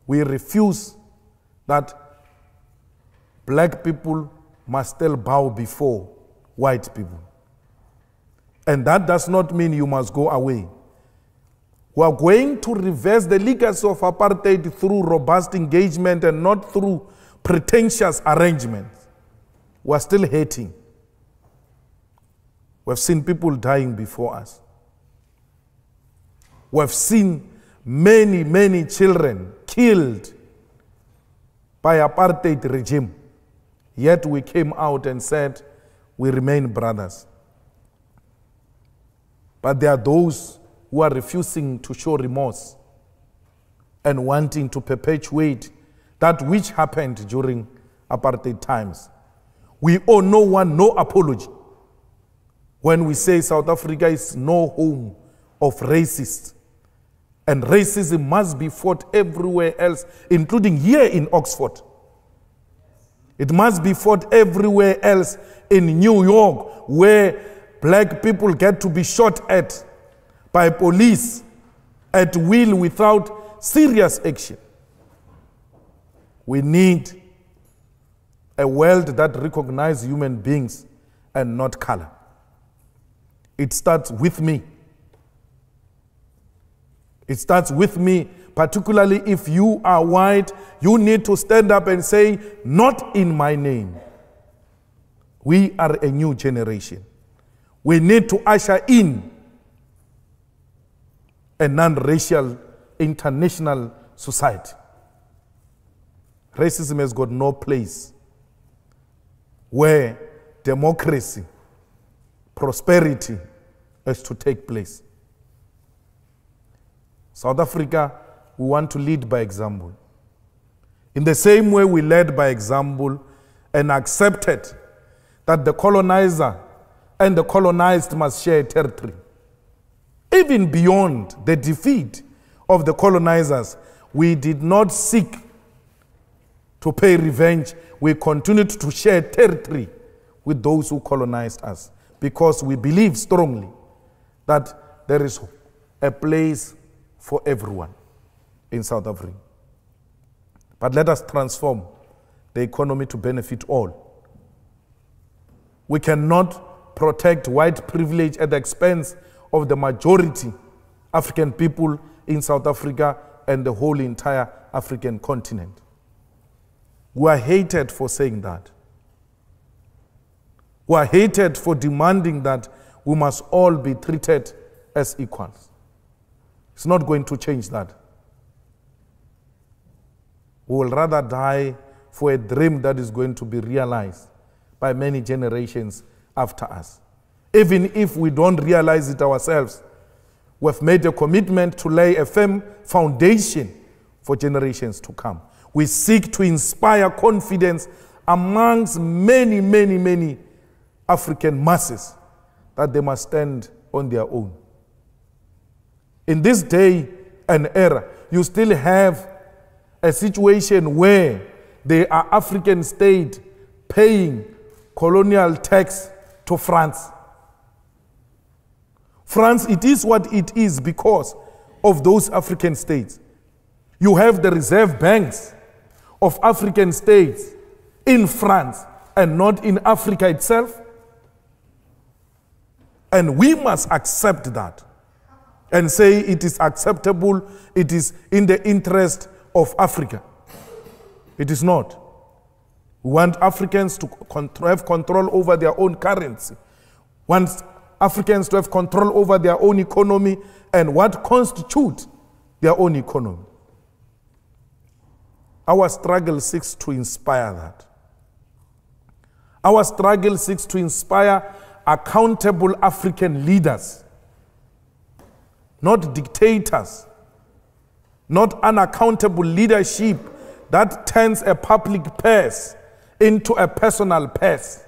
We refuse that black people must still bow before white people. And that does not mean you must go away. We are going to reverse the legacy of apartheid through robust engagement and not through pretentious arrangements. We are still hating. We have seen people dying before us. We have seen many, many children killed by apartheid regime. Yet we came out and said, we remain brothers. But there are those who are refusing to show remorse and wanting to perpetuate that which happened during apartheid times. We owe no one no apology when we say South Africa is no home of racists. And racism must be fought everywhere else, including here in Oxford. It must be fought everywhere else in New York, where black people get to be shot at by police at will without serious action. We need a world that recognizes human beings and not color. It starts with me. It starts with me, particularly if you are white. You need to stand up and say, not in my name. We are a new generation. We need to usher in a non-racial international society. Racism has got no place where democracy, prosperity is to take place. South Africa, we want to lead by example. In the same way we led by example and accepted that the colonizer and the colonized must share territory. Even beyond the defeat of the colonizers, we did not seek to pay revenge. We continued to share territory with those who colonized us because we believe strongly that there is a place for everyone in South Africa. But let us transform the economy to benefit all. We cannot protect white privilege at the expense of the majority African people in South Africa and the whole entire African continent. We are hated for saying that. We are hated for demanding that we must all be treated as equals. It's not going to change that. We will rather die for a dream that is going to be realized by many generations after us. Even if we don't realize it ourselves, we've made a commitment to lay a firm foundation for generations to come. We seek to inspire confidence amongst many, many, many African masses that they must stand on their own. In this day and era, you still have a situation where there are African states paying colonial tax to France. France, it is what it is because of those African states. You have the reserve banks of African states in France and not in Africa itself. And we must accept that and say it is acceptable, it is in the interest of Africa. It is not. We want Africans to have control over their own currency. We want Africans to have control over their own economy and what constitutes their own economy. Our struggle seeks to inspire that. Our struggle seeks to inspire accountable African leaders, not dictators, not unaccountable leadership that turns a public purse into a personal purse.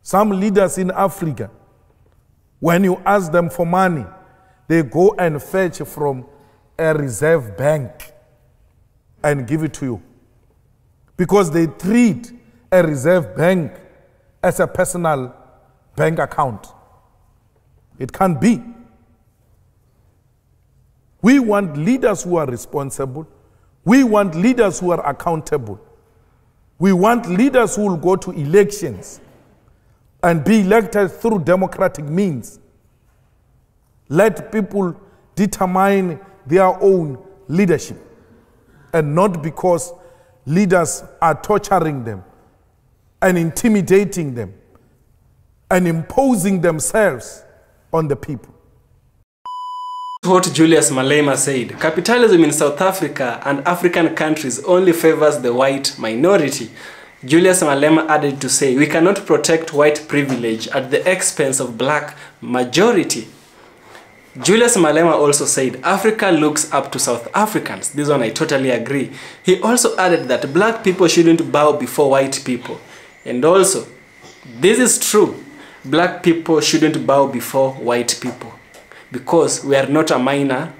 Some leaders in Africa, when you ask them for money, they go and fetch from a reserve bank and give it to you because they treat a reserve bank as a personal bank account. It can't be. We want leaders who are responsible. We want leaders who are accountable. We want leaders who will go to elections and be elected through democratic means. Let people determine their own leadership, and not because leaders are torturing them and intimidating them and imposing themselves on the people. What Julius Malema said, capitalism in South Africa and African countries only favors the white minority. Julius Malema added to say, we cannot protect white privilege at the expense of black majority. Julius Malema also said, Africa looks up to South Africans. This one I totally agree. He also added that black people shouldn't bow before white people. And also, this is true. Black people shouldn't bow before white people, because we are not a minor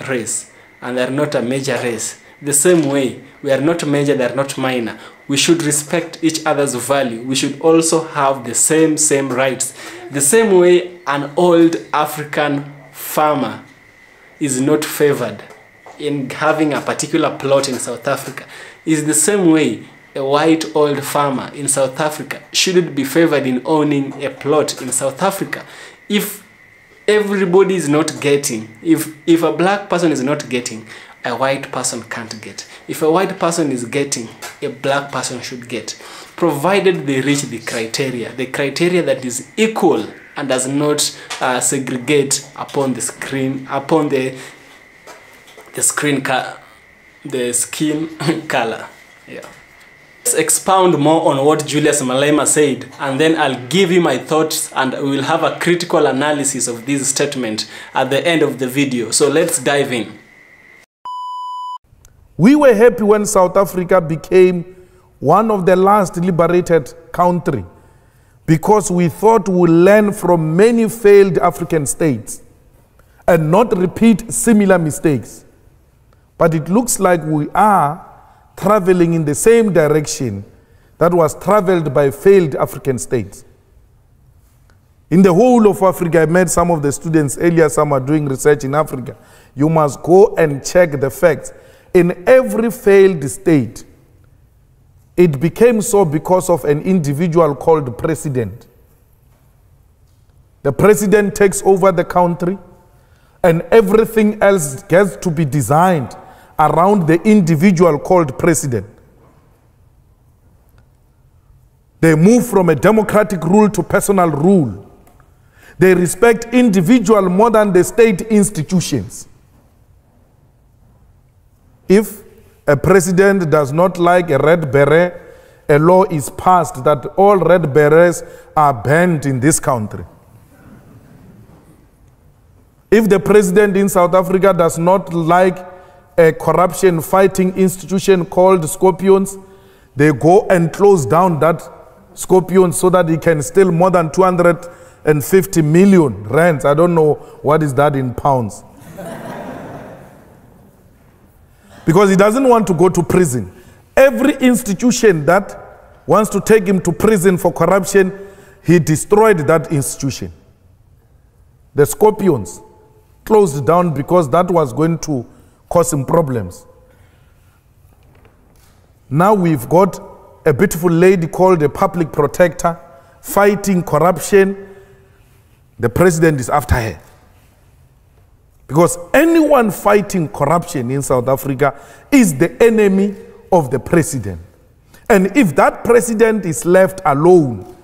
race and they are not a major race. The same way, we are not major, they are not minor. We should respect each other's value. We should also have the same rights. The same way an old African farmer is not favored in having a particular plot in South Africa, is the same way a white old farmer in South Africa shouldn't be favored in owning a plot in South Africa. If everybody is not getting, if a black person is not getting, a white person can't get. If a white person is getting, a black person should get, provided they reach the criteria that is equal and does not segregate upon the screen, upon the skin color. Yeah. Let's expound more on what Julius Malema said, and then I'll give you my thoughts and we will have a critical analysis of this statement at the end of the video. So let's dive in. We were happy when South Africa became one of the last liberated countries, because we thought we'll learn from many failed African states and not repeat similar mistakes. But it looks like we are traveling in the same direction that was traveled by failed African states. In the whole of Africa, I met some of the students earlier, some are doing research in Africa. You must go and check the facts. In every failed state, it became so because of an individual called president. The president takes over the country and everything else gets to be designed around the individual called president. They move from a democratic rule to personal rule. They respect individual more than the state institutions. If a president does not like a red beret, a law is passed that all red berets are banned in this country. If the president in South Africa does not like a corruption fighting institution called Scorpions, they go and close down that Scorpions so that he can steal more than 250 million rands. I don't know what is that in pounds. Because he doesn't want to go to prison. Every institution that wants to take him to prison for corruption, he destroyed that institution. The Scorpions closed down because that was going to cause him problems. Now we've got a beautiful lady called a public protector fighting corruption. The president is after her. Because anyone fighting corruption in South Africa is the enemy of the president. And if that president is left alone,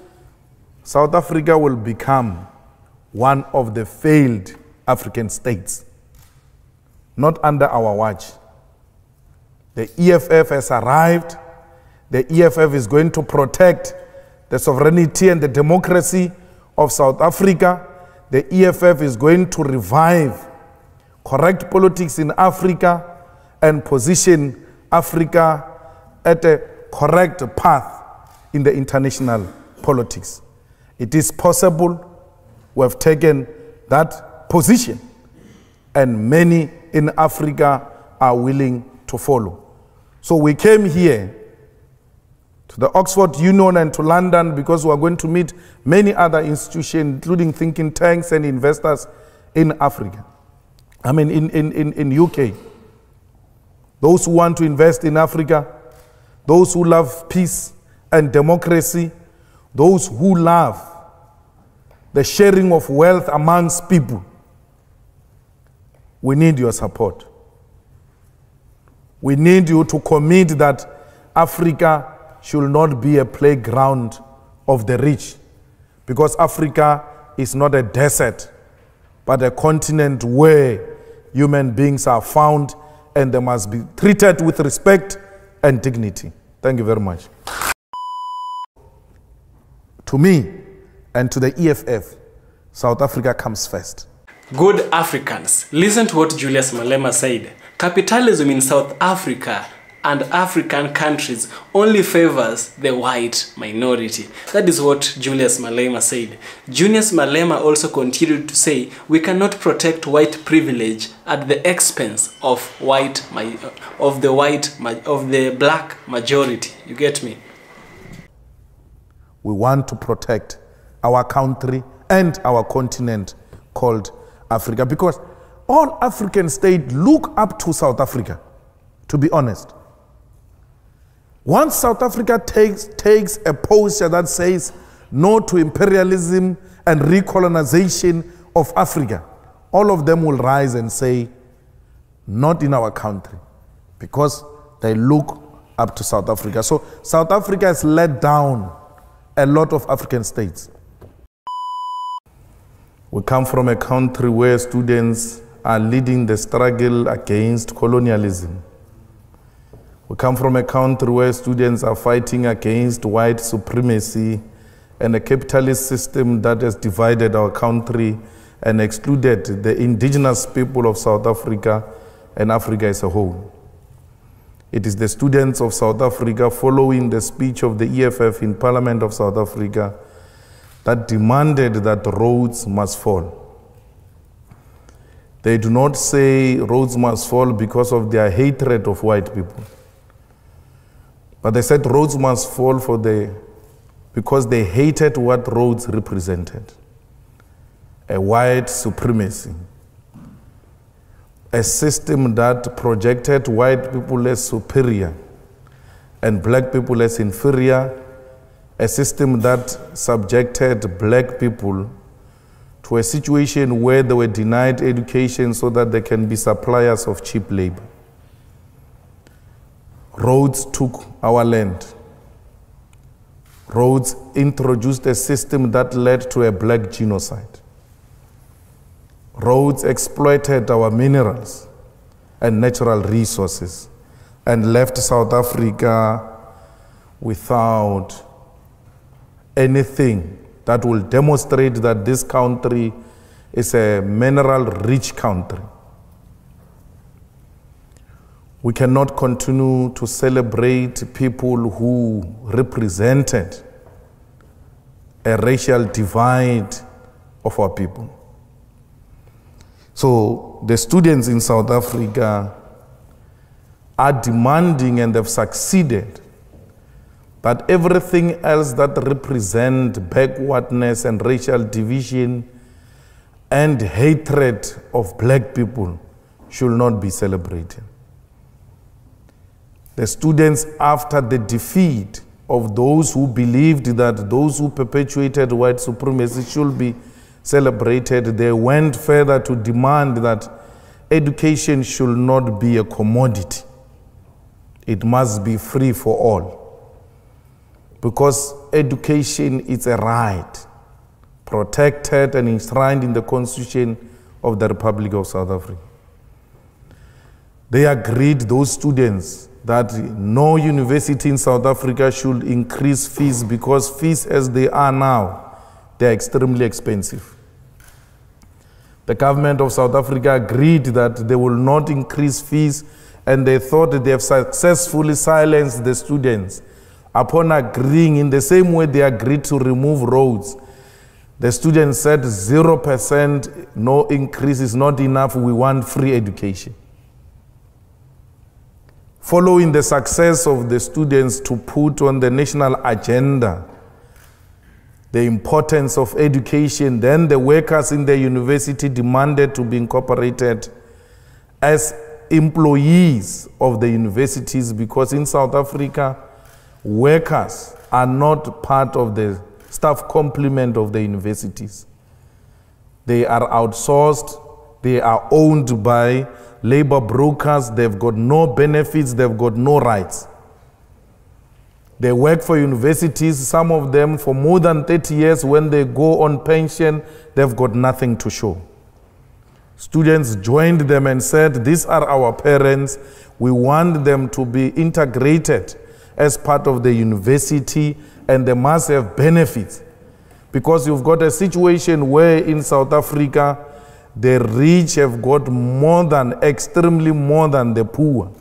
South Africa will become one of the failed African states. Not under our watch. The EFF has arrived. The EFF is going to protect the sovereignty and the democracy of South Africa. The EFF is going to revive correct politics in Africa and position Africa at a correct path in the international politics. It is possible. We have taken that position, and many in Africa are willing to follow. So we came here to the Oxford Union and to London because we are going to meet many other institutions, including thinking tanks and investors in Africa. I mean, in UK, those who want to invest in Africa, those who love peace and democracy, those who love the sharing of wealth amongst people, we need your support. We need you to commit that Africa should not be a playground of the rich, because Africa is not a desert, but a continent where human beings are found and they must be treated with respect and dignity. Thank you very much. To me and to the EFF, South Africa comes first. Good Africans, listen to what Julius Malema said. Capitalism in South Africa and African countries only favors the white minority. That is what Julius Malema said. Julius Malema also continued to say, we cannot protect white privilege at the expense of the black majority. You get me? We want to protect our country and our continent called Africa, because all African states look up to South Africa, to be honest. Once South Africa takes a posture that says no to imperialism and recolonization of Africa, all of them will rise and say, not in our country, because they look up to South Africa. So South Africa has let down a lot of African states. We come from a country where students are leading the struggle against colonialism. We come from a country where students are fighting against white supremacy and a capitalist system that has divided our country and excluded the indigenous people of South Africa and Africa as a whole. It is the students of South Africa, following the speech of the EFF in Parliament of South Africa, that demanded that Rhodes must fall. They do not say Rhodes must fall because of their hatred of white people, but they said Rhodes must fall because they hated what Rhodes represented: a white supremacy, a system that projected white people as superior and black people as inferior, a system that subjected black people to a situation where they were denied education so that they can be suppliers of cheap labor. Rhodes took our land. Rhodes introduced a system that led to a black genocide. Rhodes exploited our minerals and natural resources and left South Africa without anything that will demonstrate that this country is a mineral-rich country. We cannot continue to celebrate people who represented a racial divide of our people. So the students in South Africa are demanding, and they've succeeded, that everything else that represents backwardness and racial division and hatred of black people should not be celebrated. The students, after the defeat of those who believed that those who perpetuated white supremacy should be celebrated, they went further to demand that education should not be a commodity. It must be free for all, because education is a right protected and enshrined in the Constitution of the Republic of South Africa. They agreed, those students, that no university in South Africa should increase fees, because fees as they are now, they are extremely expensive. The government of South Africa agreed that they will not increase fees, and they thought that they have successfully silenced the students. Upon agreeing, in the same way they agreed to remove Rhodes, the students said 0%, no increase is not enough, we want free education. Following the success of the students to put on the national agenda the importance of education, then the workers in the university demanded to be incorporated as employees of the universities, because in South Africa, workers are not part of the staff complement of the universities. They are outsourced, they are owned by labor brokers, they've got no benefits, they've got no rights. They work for universities, some of them for more than 30 years. When they go on pension, they've got nothing to show. Students joined them and said, these are our parents, we want them to be integrated as part of the university, and they must have benefits. Because you've got a situation where in South Africa, the rich have got more than, extremely more than the poor.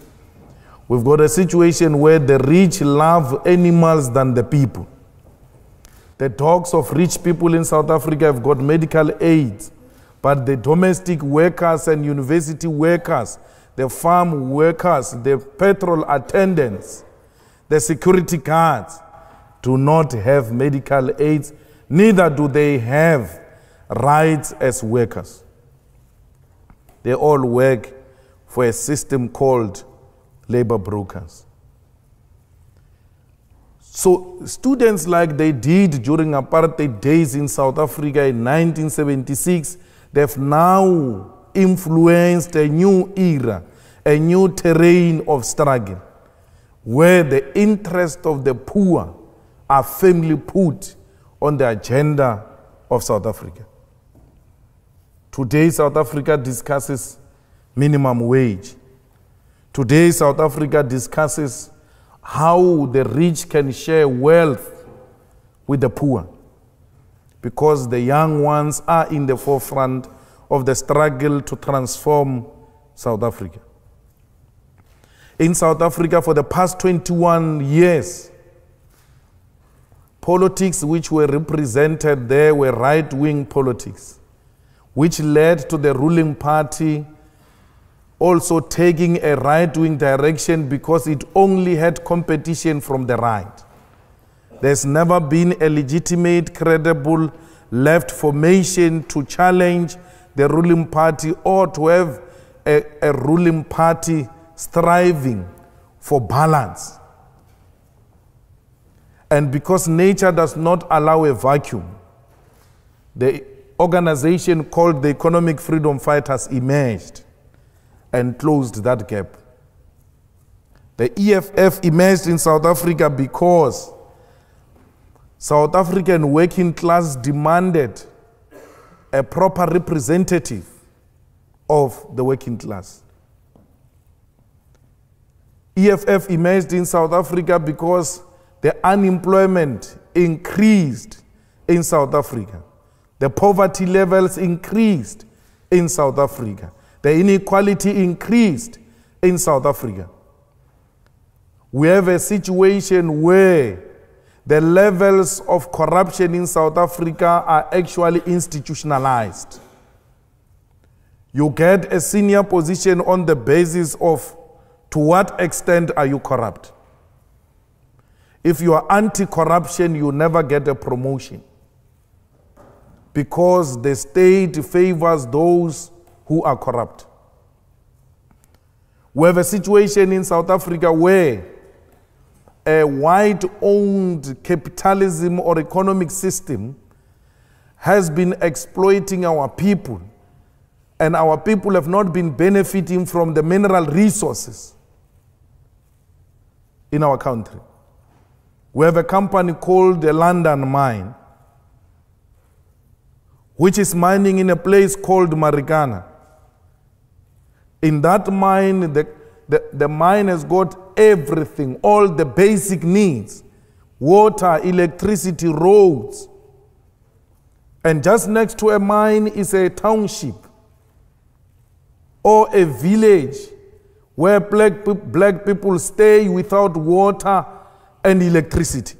We've got a situation where the rich love animals than the people. The dogs of rich people in South Africa have got medical aids, but the domestic workers and university workers, the farm workers, the petrol attendants, the security guards do not have medical aids, neither do they have rights as workers. They all work for a system called labor brokers. So students, like they did during apartheid days in South Africa in 1976, they've now influenced a new era, a new terrain of struggle, where the interests of the poor are firmly put on the agenda of South Africa. Today, South Africa discusses minimum wage. Today, South Africa discusses how the rich can share wealth with the poor, because the young ones are in the forefront of the struggle to transform South Africa. In South Africa, for the past 21 years, politics which were represented there were right-wing politics, which led to the ruling party also taking a right-wing direction because it only had competition from the right. There's never been a legitimate, credible left formation to challenge the ruling party or to have a ruling party striving for balance. And because nature does not allow a vacuum, the organization called the Economic Freedom Fighters emerged and closed that gap. The EFF emerged in South Africa because South African working class demanded a proper representative of the working class. EFF emerged in South Africa because the unemployment increased in South Africa. The poverty levels increased in South Africa. The inequality increased in South Africa. We have a situation where the levels of corruption in South Africa are actually institutionalized. You get a senior position on the basis of to what extent are you corrupt. If you are anti-corruption, you never get a promotion, because the state favors those who are corrupt. We have a situation in South Africa where a white-owned capitalism or economic system has been exploiting our people, and our people have not been benefiting from the mineral resources in our country. We have a company called the London Mine, which is mining in a place called Marikana. In that mine, the mine has got everything, all the basic needs: water, electricity, roads. And just next to a mine is a township or a village where black people stay without water and electricity,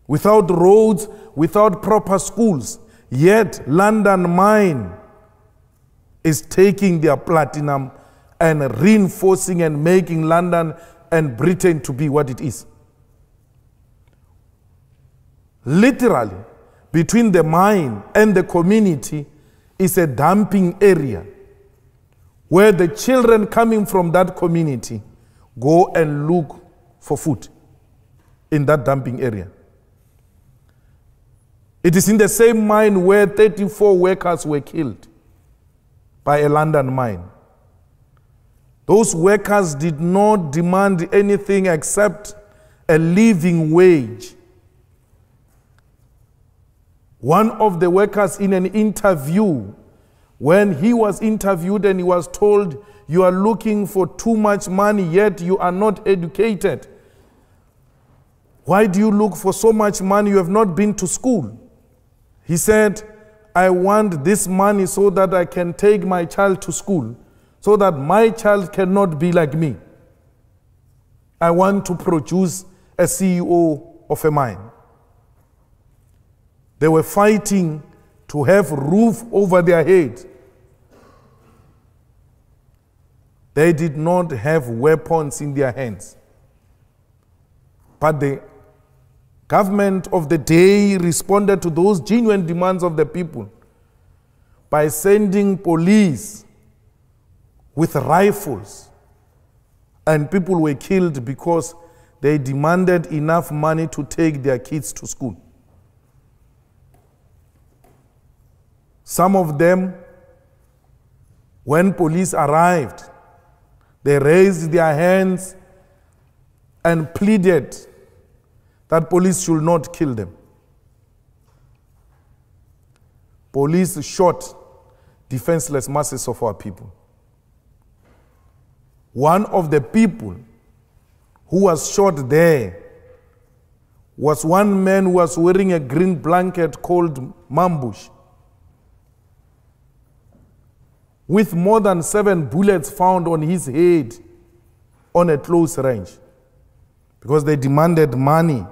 without roads, without proper schools. Yet London Mine is taking their platinum and reinforcing and making London and Britain to be what it is. Literally, between the mine and the community is a dumping area where the children coming from that community go and look for food in that dumping area. It is in the same mine where 34 workers were killed by a London mine. Those workers did not demand anything except a living wage. One of the workers in an interview, when he was interviewed and he was told, you are looking for too much money, yet you are not educated. Why do you look for so much money? You have not been to school. He said, I want this money so that I can take my child to school, so that my child cannot be like me. I want to produce a CEO of a mine. They were fighting to have a roof over their head. They did not have weapons in their hands. But the government of the day responded to those genuine demands of the people by sending police with rifles, and people were killed because they demanded enough money to take their kids to school. Some of them, when police arrived, they raised their hands and pleaded that police should not kill them. Police shot defenseless masses of our people. One of the people who was shot there was one man who was wearing a green blanket called Mambush, with more than 7 bullets found on his head on a close range, because they demanded money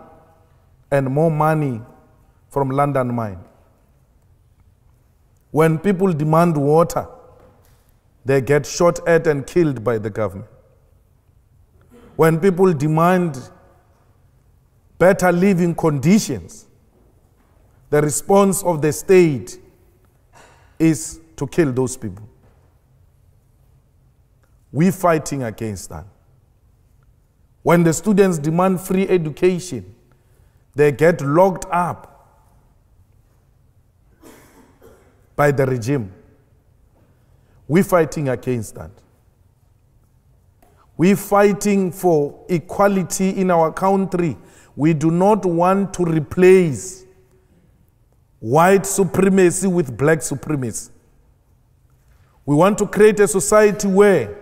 and more money from London mine. When people demand water, they get shot at and killed by the government. When people demand better living conditions, the response of the state is to kill those people. We're fighting against that. When the students demand free education, they get locked up by the regime. We're fighting against that. We're fighting for equality in our country. We do not want to replace white supremacy with black supremacy. We want to create a society where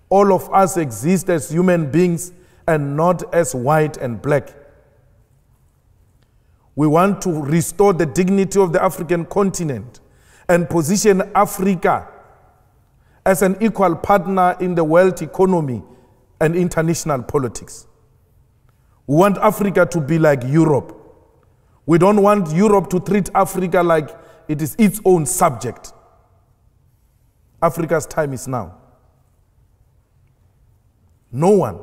all of us exist as human beings and not as white and black. We want to restore the dignity of the African continent and position Africa as an equal partner in the world economy and international politics. We want Africa to be like Europe. We don't want Europe to treat Africa like it is its own subject. Africa's time is now. No one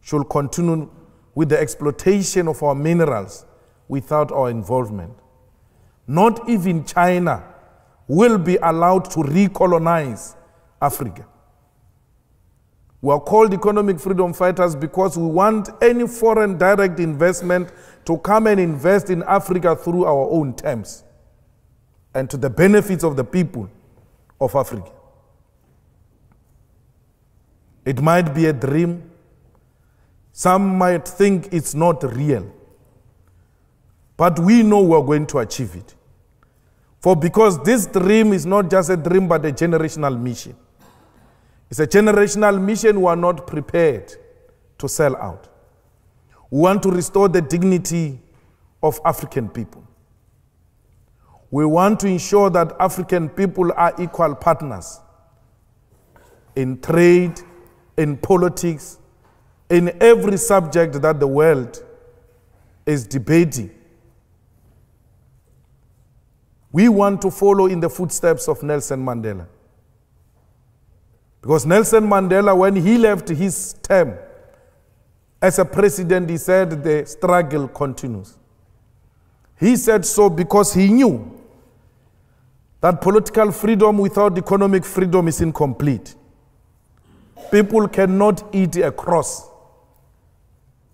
should continue with the exploitation of our minerals without our involvement. Not even China will be allowed to recolonize Africa. We are called economic freedom fighters because we want any foreign direct investment to come and invest in Africa through our own terms and to the benefits of the people of Africa. It might be a dream. Some might think it's not real. But we know we're going to achieve it. For because this dream is not just a dream, but a generational mission. It's a generational mission we are not prepared to sell out. We want to restore the dignity of African people. We want to ensure that African people are equal partners in trade, in politics, in every subject that the world is debating. We want to follow in the footsteps of Nelson Mandela. Because Nelson Mandela, when he left his term as a president, he said the struggle continues. He said so because he knew that political freedom without economic freedom is incomplete. People cannot eat a cross.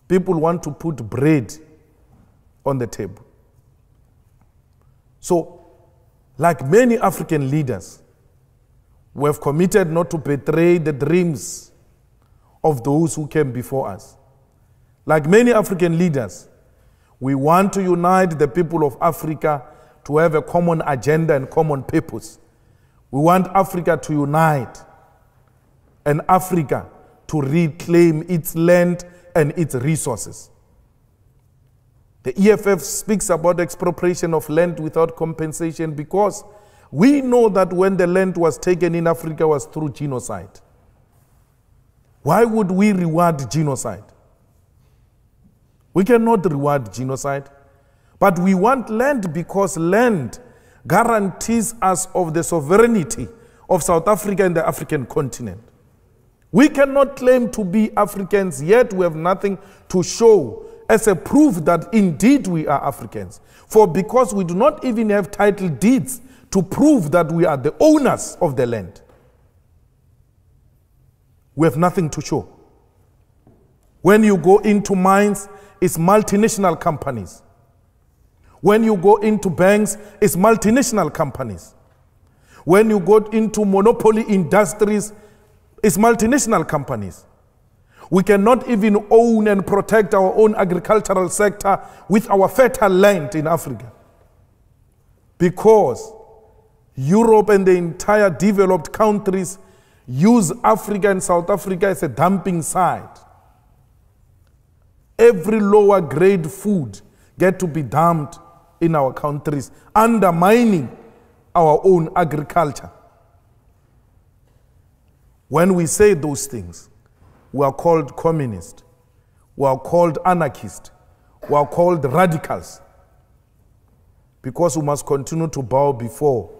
People want to put bread on the table. So, like many African leaders, we have committed not to betray the dreams of those who came before us. Like many African leaders, we want to unite the people of Africa to have a common agenda and common purpose. We want Africa to unite and Africa to reclaim its land and its resources. The EFF speaks about expropriation of land without compensation because we know that when the land was taken in Africa was through genocide. Why would we reward genocide? We cannot reward genocide, but we want land because land guarantees us of the sovereignty of South Africa and the African continent. We cannot claim to be Africans, yet we have nothing to show as a proof that indeed we are Africans. For because we do not even have title deeds to prove that we are the owners of the land, we have nothing to show. When you go into mines, it's multinational companies. When you go into banks, it's multinational companies. When you go into monopoly industries, it's multinational companies. We cannot even own and protect our own agricultural sector with our fertile land in Africa, because Europe and the entire developed countries use Africa and South Africa as a dumping site. Every lower grade food get to be dumped in our countries, undermining our own agriculture. When we say those things, we are called communist, we are called anarchist, we are called radicals, because we must continue to bow before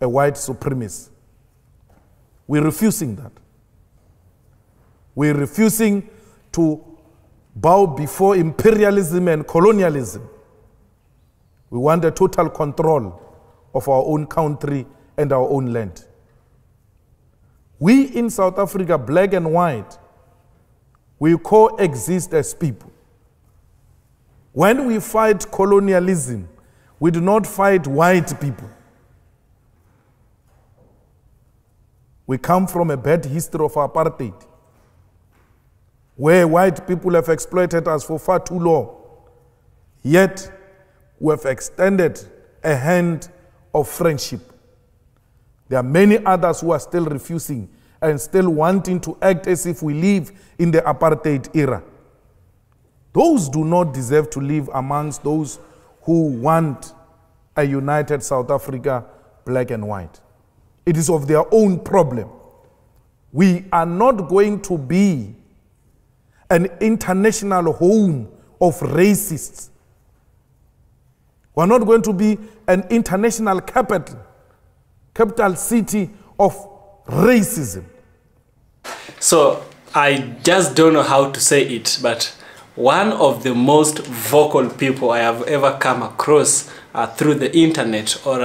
a white supremacist. We're refusing that. We're refusing to bow before imperialism and colonialism. We want a total control of our own country and our own land. We in South Africa, black and white, we coexist as people. When we fight colonialism, we do not fight white people. We come from a bad history of apartheid, where white people have exploited us for far too long. Yet, we have extended a hand of friendship. There are many others who are still refusing and still wanting to act as if we live in the apartheid era. Those do not deserve to live amongst those who want a united South Africa, black and white. It is of their own problem. We are not going to be an international home of racists. We are not going to be an international capital city of racism. So I just don't know how to say it, but one of the most vocal people I have ever come across through the internet or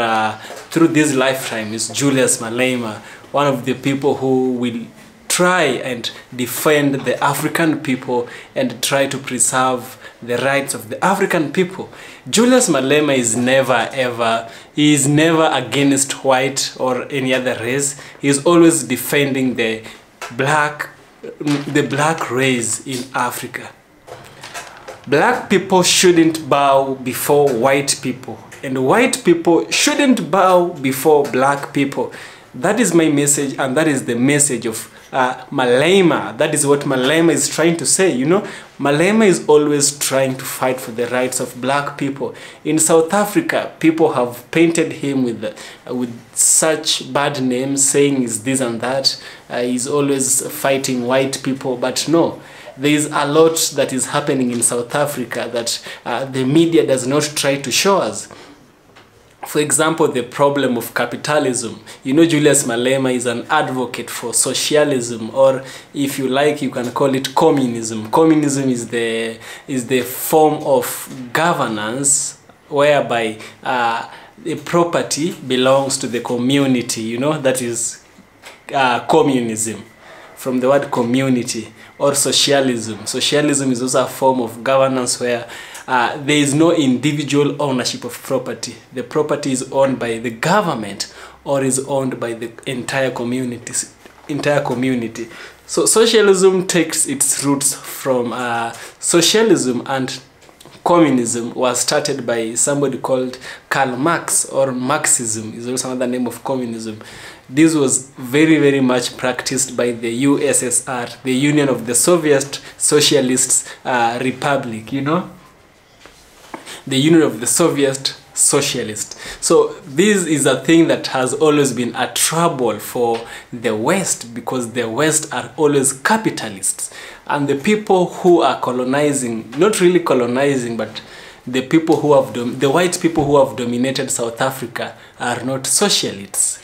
through this lifetime is Julius Malema, one of the people who will try and defend the African people and try to preserve the rights of the African people. Julius Malema is he is never against white or any other race. He is always defending the black race in Africa. Black people shouldn't bow before white people, and white people shouldn't bow before black people. That is my message, and that is the message of Malema. That is what Malema is trying to say. You know, Malema is always trying to fight for the rights of black people. In South Africa, people have painted him with such bad names, saying is this and that. He's always fighting white people, but no. There is a lot that is happening in South Africa that the media does not try to show us. For example, the problem of capitalism. You know, Julius Malema is an advocate for socialism, or if you like, you can call it communism. Communism is the form of governance whereby the property belongs to the community, you know, that is communism, from the word community, or socialism. Socialism is also a form of governance where there is no individual ownership of property. The property is owned by the government or is owned by the entire community. So socialism takes its roots from socialism, and communism was started by somebody called Karl Marx, or Marxism is also another name of communism. This was very, very much practiced by the USSR, the Union of the Soviet Socialist Republic, you know, the Union of the Soviet Socialist. So this is a thing that has always been a trouble for the West, because the West are always capitalists, and the people who are colonizing, not really colonizing, but the people who have the white people who have dominated South Africa are not socialists.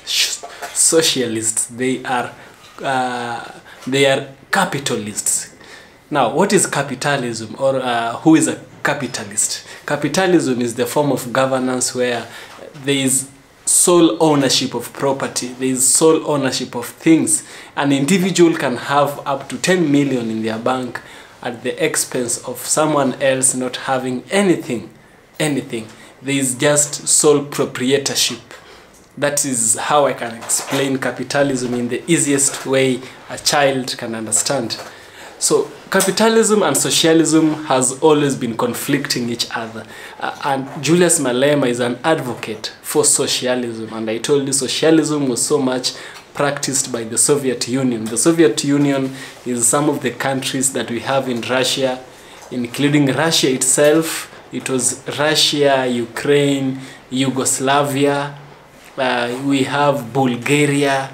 They are capitalists. Now, what is capitalism, or who is a capitalist? Capitalism is the form of governance where there is sole ownership of property, there is sole ownership of things. An individual can have up to 10 million in their bank at the expense of someone else not having anything. There is just sole proprietorship. That is how I can explain capitalism in the easiest way a child can understand. So capitalism and socialism has always been conflicting each other. And Julius Malema is an advocate for socialism. And I told you socialism was so much practiced by the Soviet Union. The Soviet Union is some of the countries that we have in Russia, including Russia itself. It was Russia, Ukraine, Yugoslavia. We have Bulgaria.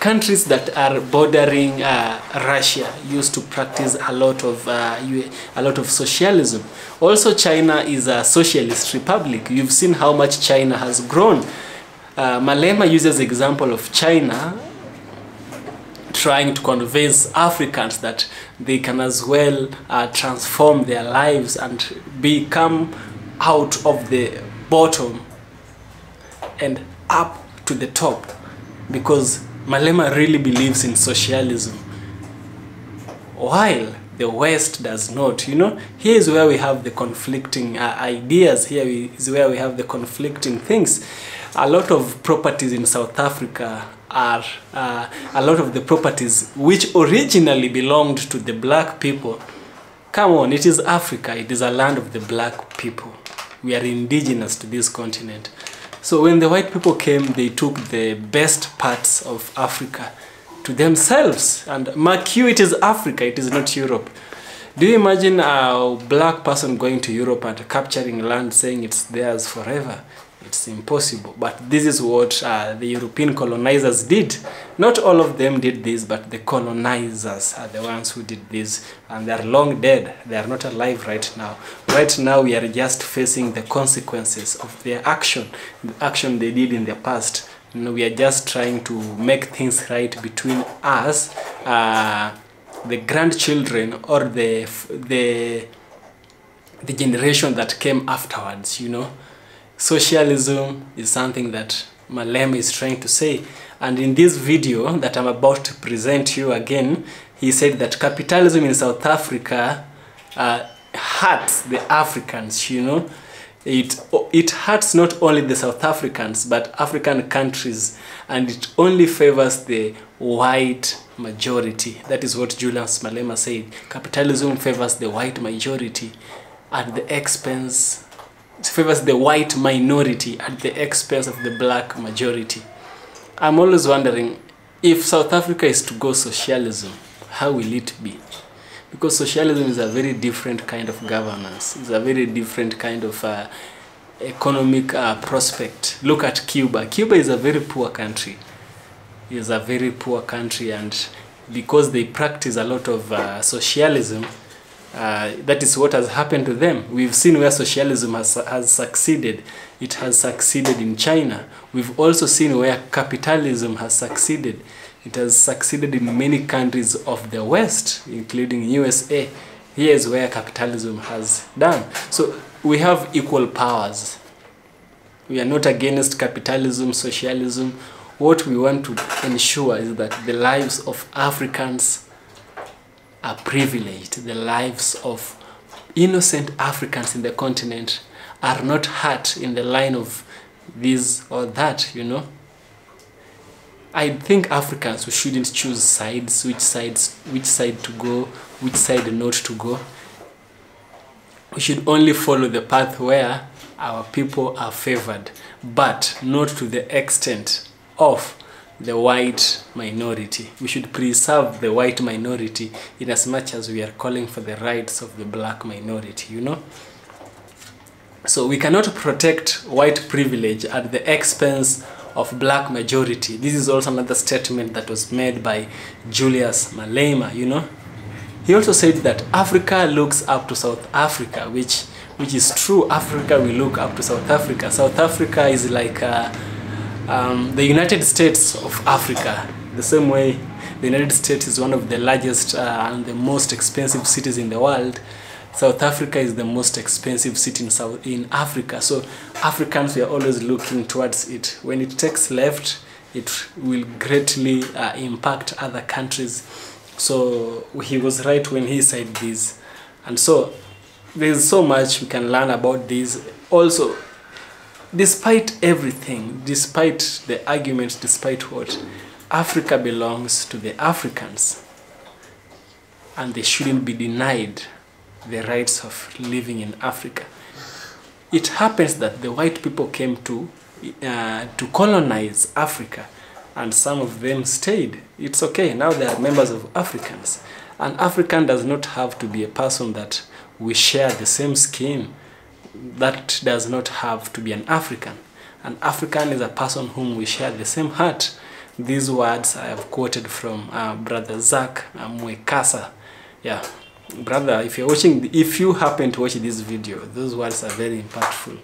Countries that are bordering Russia used to practice a lot of socialism. Also, China is a socialist republic. You've seen how much China has grown. Malema uses the example of China trying to convince Africans that they can as well transform their lives and become out of the bottom and up to the top, because Malema really believes in socialism, while the West does not. You know, here is where we have the conflicting ideas. Here is where we have the conflicting things. A lot of properties in South Africa are a lot of the properties which originally belonged to the black people. Come on, it is Africa. It is a land of the black people. We are indigenous to this continent. So when the white people came, they took the best parts of Africa to themselves. And mark you, it is Africa, it is not Europe. Do you imagine a black person going to Europe and capturing land saying it's theirs forever? It's impossible. But this is what the European colonizers did. Not all of them did this, but the colonizers are the ones who did this. And they are long dead. They are not alive right now. Right now, we are just facing the consequences of their action, the action they did in the past. You know, we are just trying to make things right between us, the grandchildren, or the generation that came afterwards, you know. Socialism is something that Malema is trying to say. And in this video that I'm about to present you again, he said that capitalism in South Africa hurts the Africans, you know. It hurts not only the South Africans, but African countries, and it only favors the white majority. That is what Julius Malema said. Capitalism favors the white majority at the expense, favors the white minority at the expense of the black majority. I'm always wondering, if South Africa is to go socialism, how will it be? Because socialism is a very different kind of governance. It's a very different kind of economic prospect. Look at Cuba. Cuba is a very poor country. It is a very poor country, and because they practice a lot of socialism, that is what has happened to them. We've seen where socialism has succeeded. It has succeeded in China. We've also seen where capitalism has succeeded. It has succeeded in many countries of the West, including USA. Here is where capitalism has done. So we have equal powers. We are not against capitalism, socialism. What we want to ensure is that the lives of Africans are privileged. The lives of innocent Africans in the continent are not hurt in the line of this or that, you know. I think Africans, we shouldn't choose sides, which side to go, which side not to go. We should only follow the path where our people are favored, but not to the extent of the white minority. We should preserve the white minority in as much as we are calling for the rights of the black minority, you know. So we cannot protect white privilege at the expense of black majority. This is also another statement that was made by Julius Malema, you know. He also said that Africa looks up to South Africa, which is true. Africa will look up to South Africa. South Africa is like the United States of Africa. The same way the United States is one of the largest and the most expensive cities in the world, South Africa is the most expensive city in Africa. So Africans, we are always looking towards it. When it takes left, it will greatly impact other countries. So he was right when he said this. And so there's so much we can learn about this. Also, despite everything, despite the arguments, despite what, Africa belongs to the Africans, and they shouldn't be denied the rights of living in Africa. It happens that the white people came to colonize Africa, and some of them stayed. It's okay, now they are members of Africans. An African does not have to be a person that we share the same skin. That does not have to be an African. An African is a person whom we share the same heart. These words I have quoted from Brother Zach Mwekasa. Yeah, brother, if you're watching, if you happen to watch this video, those words are very impactful.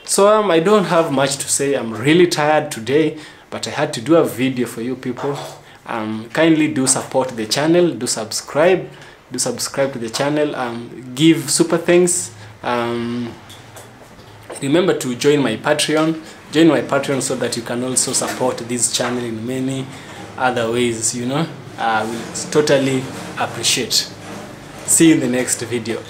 So I don't have much to say. I'm really tired today, but I had to do a video for you people. Kindly do support the channel, do subscribe to the channel, give super thanks. Remember to join my Patreon. Join my Patreon so that you can also support this channel in many other ways, you know. I will totally appreciate. See you in the next video.